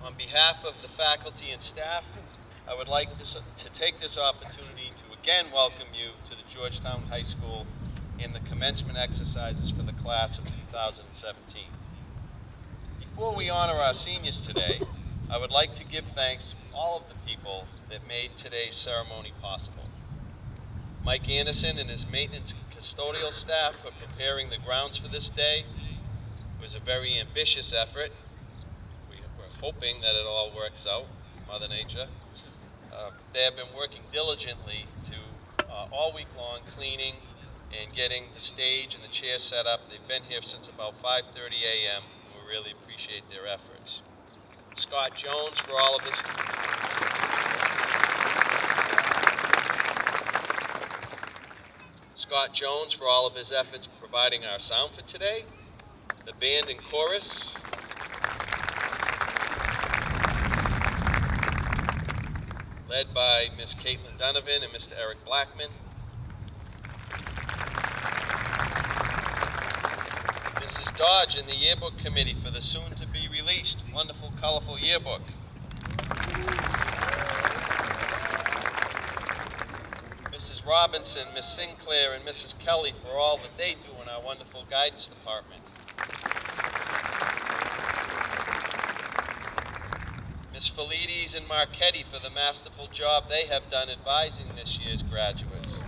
On behalf of the faculty and staff, I would like to take this opportunity to again welcome you to the Georgetown High School in the commencement exercises for the class of 2017. Before we honor our seniors today, I would like to give thanks to all of the people that made today's ceremony possible. Mike Anderson and his maintenance and custodial staff for preparing the grounds for this day. It was a very ambitious effort. We're hoping that it all works out, Mother Nature. They have been working diligently to all week long cleaning and getting the stage and the chairs set up. They've been here since about 5:30 a.m. and we really appreciate their efforts. Scott Jones for all of his efforts providing our sound for today. The band and chorus. Led by Miss Caitlin Donovan and Mr. Eric Blackman. Mrs. Dodge and the yearbook committee for the soon-to-be-released wonderful, colorful yearbook. Mrs. Robinson, Miss Sinclair, and Mrs. Kelly for all that they do in our wonderful guidance department. Ms. Felides and Marchetti for the masterful job they have done advising this year's graduates.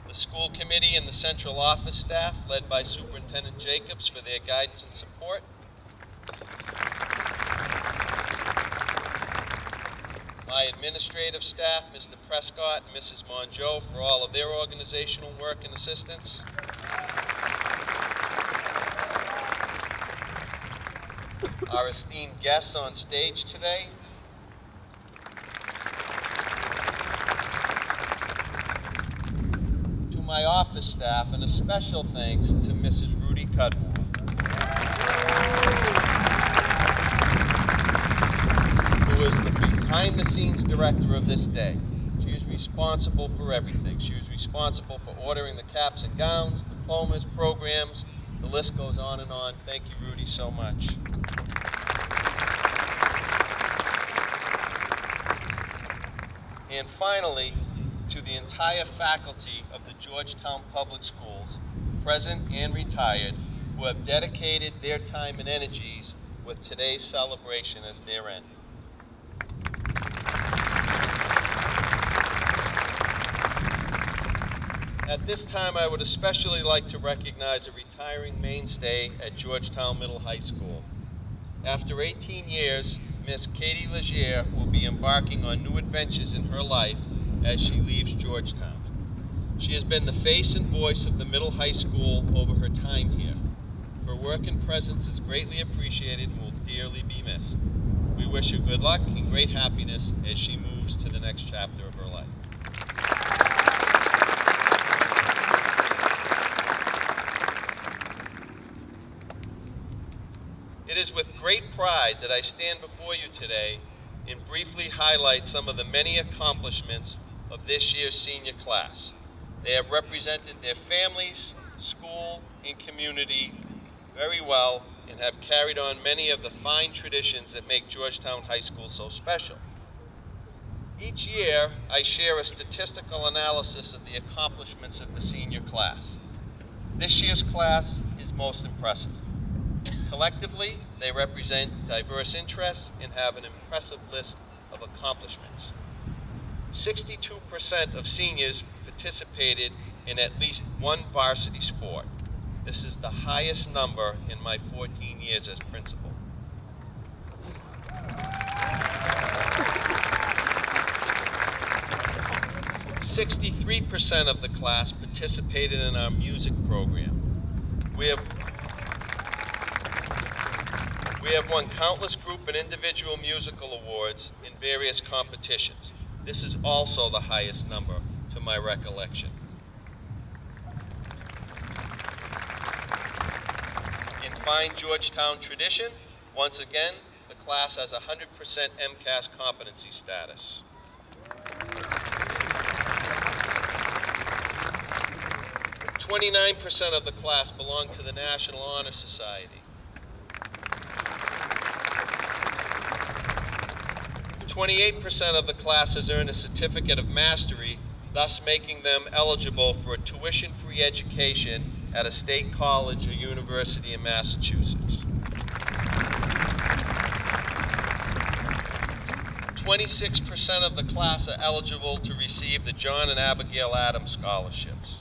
The school committee and the central office staff, led by Superintendent Jacobs, for their guidance and support. My administrative staff, Mr. Prescott and Mrs. Mongeau, for all of their organizational work and assistance. Our esteemed guests on stage today. To my office staff, and a special thanks to Mrs. Rudy Cudmore, who is the behind-the-scenes director of this day. She is responsible for everything. She was responsible for ordering the caps and gowns, diplomas, programs, the list goes on and on. Thank you, Rudy, so much. And finally, to the entire faculty of the Georgetown Public Schools, present and retired, who have dedicated their time and energies with today's celebration as their end. At this time, I would especially like to recognize a retiring mainstay at Georgetown Middle High School. After 18 years, Miss Katie Legier will be embarking on new adventures in her life as she leaves Georgetown. She has been the face and voice of the middle high school over her time here. Her work and presence is greatly appreciated and will dearly be missed. We wish her good luck and great happiness as she moves to the next chapter of her life. It is with great pride that I stand before you today and briefly highlight some of the many accomplishments of this year's senior class. They have represented their families, school, and community very well and have carried on many of the fine traditions that make Georgetown High School so special. Each year, I share a statistical analysis of the accomplishments of the senior class. This year's class is most impressive. Collectively, they represent diverse interests and have an impressive list of accomplishments. 62% of seniors participated in at least one varsity sport. This is the highest number in my 14 years as principal. 63% of the class participated in our music program. We have won countless group and individual musical awards in various competitions. This is also the highest number to my recollection. In fine Georgetown tradition, once again, the class has 100% MCAS competency status. 29% of the class belong to the National Honor Society. 28% of the class has earned a certificate of mastery, thus making them eligible for a tuition-free education at a state college or university in Massachusetts. 26% of the class are eligible to receive the John and Abigail Adams scholarships.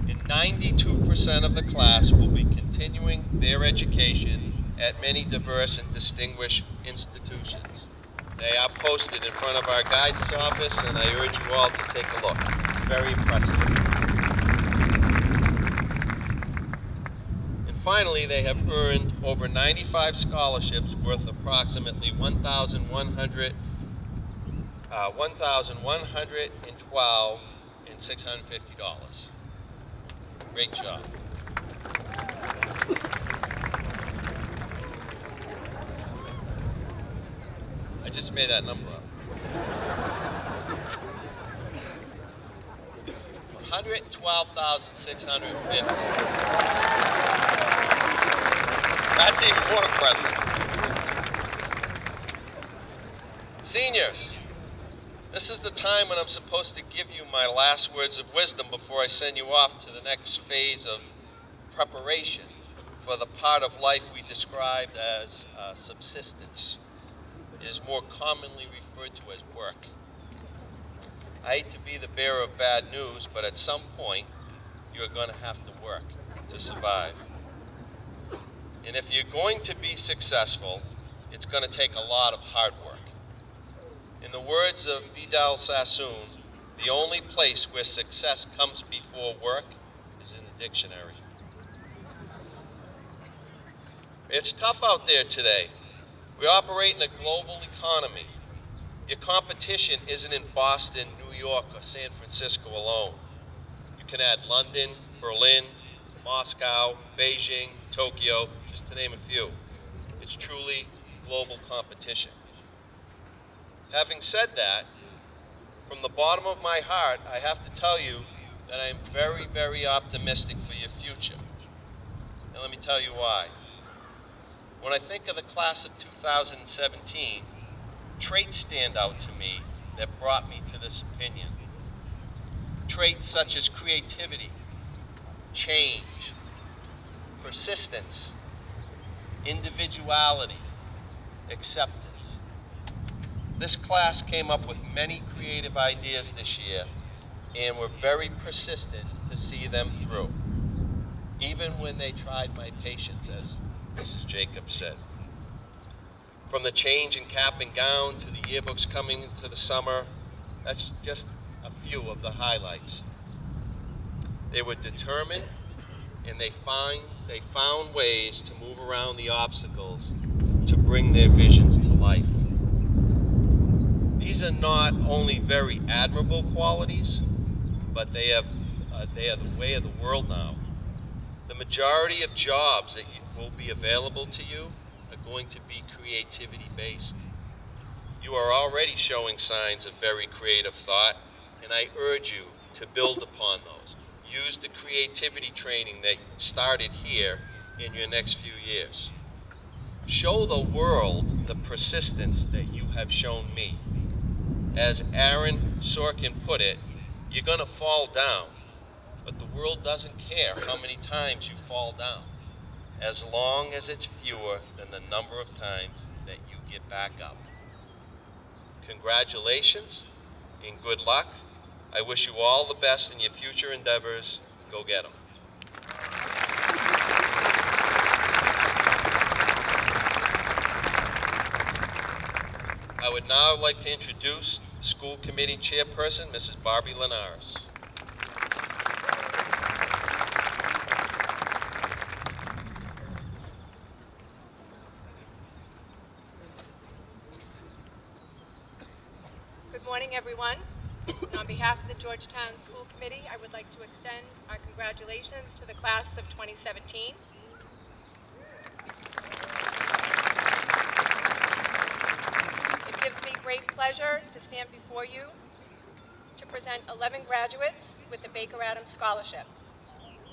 And 92% of the class will be continuing their education at many diverse and distinguished institutions. They are posted in front of our guidance office, and I urge you all to take a look. It's very impressive. And finally, they have earned over 95 scholarships worth approximately $1,112 and $650. Great job. I just made that number up. 112,650. That's even more impressive. Seniors, this is the time when I'm supposed to give you my last words of wisdom before I send you off to the next phase of preparation for the part of life we described as subsistence. It is more commonly referred to as work. I hate to be the bearer of bad news, but at some point, you're going to have to work to survive. And if you're going to be successful, it's going to take a lot of hard work. In the words of Vidal Sassoon, the only place where success comes before work is in the dictionary. It's tough out there today. We operate in a global economy. Your competition isn't in Boston, New York, or San Francisco alone. You can add London, Berlin, Moscow, Beijing, Tokyo, just to name a few. It's truly global competition. Having said that, from the bottom of my heart, I have to tell you that I am very, very optimistic for your future. And let me tell you why. When I think of the class of 2017, traits stand out to me that brought me to this opinion. Traits such as creativity, change, persistence, individuality, acceptance. This class came up with many creative ideas this year and were very persistent to see them through, even when they tried my patience, as Mrs. Jacobs said. From the change in cap and gown to the yearbooks coming into the summer, that's just a few of the highlights. They were determined, and they found ways to move around the obstacles to bring their visions to life. These are not only very admirable qualities, but they are the way of the world now. The majority of jobs that will be available to you are going to be creativity-based. You are already showing signs of very creative thought, and I urge you to build upon those. Use the creativity training that started here in your next few years. Show the world the persistence that you have shown me. As Aaron Sorkin put it, you're going to fall down, but the world doesn't care how many times you fall down, as long as it's fewer than the number of times that you get back up. Congratulations and good luck. I wish you all the best in your future endeavors. Go get them. I would now like to introduce School Committee Chairperson, Mrs. Barbie Linares. Good morning, everyone. On behalf of the Georgetown School Committee, I would like to extend our congratulations to the class of 2017. It gives me great pleasure to stand before you to present 11 graduates with the Baker Adams Scholarship.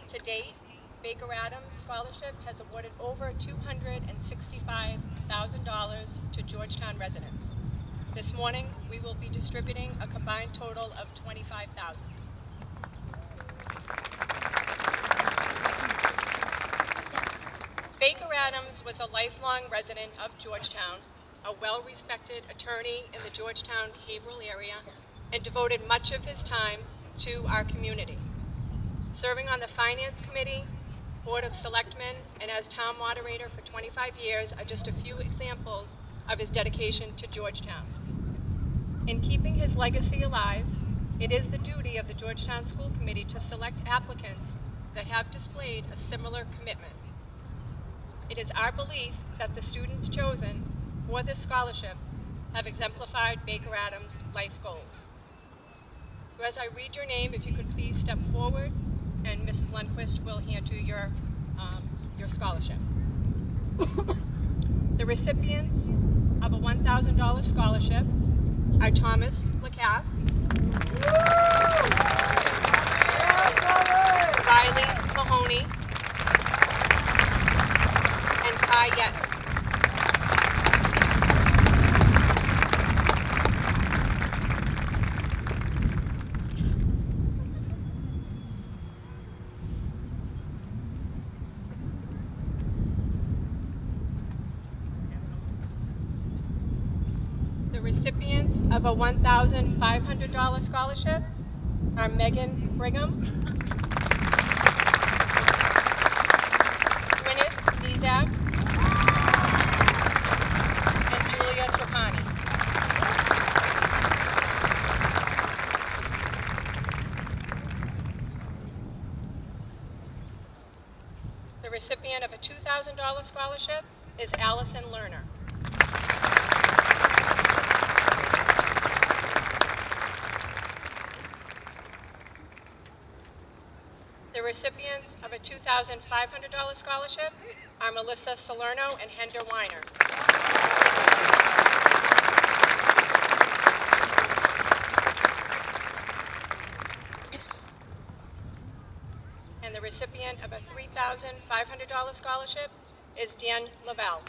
To date, Baker Adams Scholarship has awarded over $265,000 to Georgetown residents. This morning, we will be distributing a combined total of $25,000. Baker Adams was a lifelong resident of Georgetown, a well-respected attorney in the Georgetown behavioral area, and devoted much of his time to our community. Serving on the Finance Committee, Board of Selectmen, and as town moderator for 25 years are just a few examples of his dedication to Georgetown. In keeping his legacy alive, it is the duty of the Georgetown School Committee to select applicants that have displayed a similar commitment. It is our belief that the students chosen for this scholarship have exemplified Baker Adams' life goals. So as I read your name, if you could please step forward, and Mrs. Lundquist will hand you your scholarship. The recipients of a $1,000 scholarship are Thomas Lacasse, Riley Mahoney, and Kai Yetton. The recipients of a $1,500 scholarship are Megan Brigham, Gwyneth Nizak, and Julia Trapani. The recipient of a $2,000 scholarship is Allison Lerner. The recipients of a $2,500 scholarship are Melissa Salerno and Hender Weiner. And the recipient of a $3,500 scholarship is Dan Lavelle.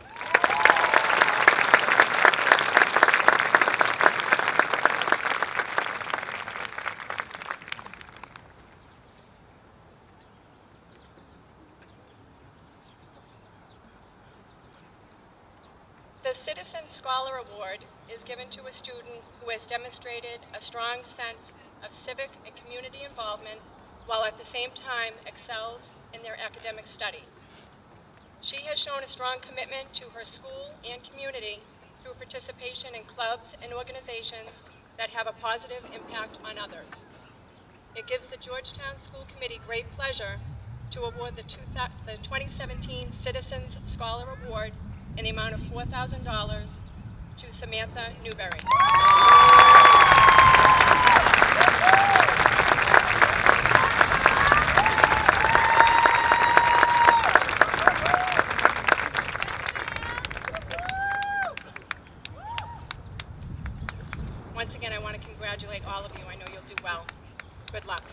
The Citizen Scholar Award is given to a student who has demonstrated a strong sense of civic and community involvement while at the same time excels in their academic study. She has shown a strong commitment to her school and community through participation in clubs and organizations that have a positive impact on others. It gives the Georgetown School Committee great pleasure to award the 2017 Citizens Scholar Award in the amount of $4,000 to Samantha Newberry. Once again, I want to congratulate all of you. I know you'll do well. Good luck.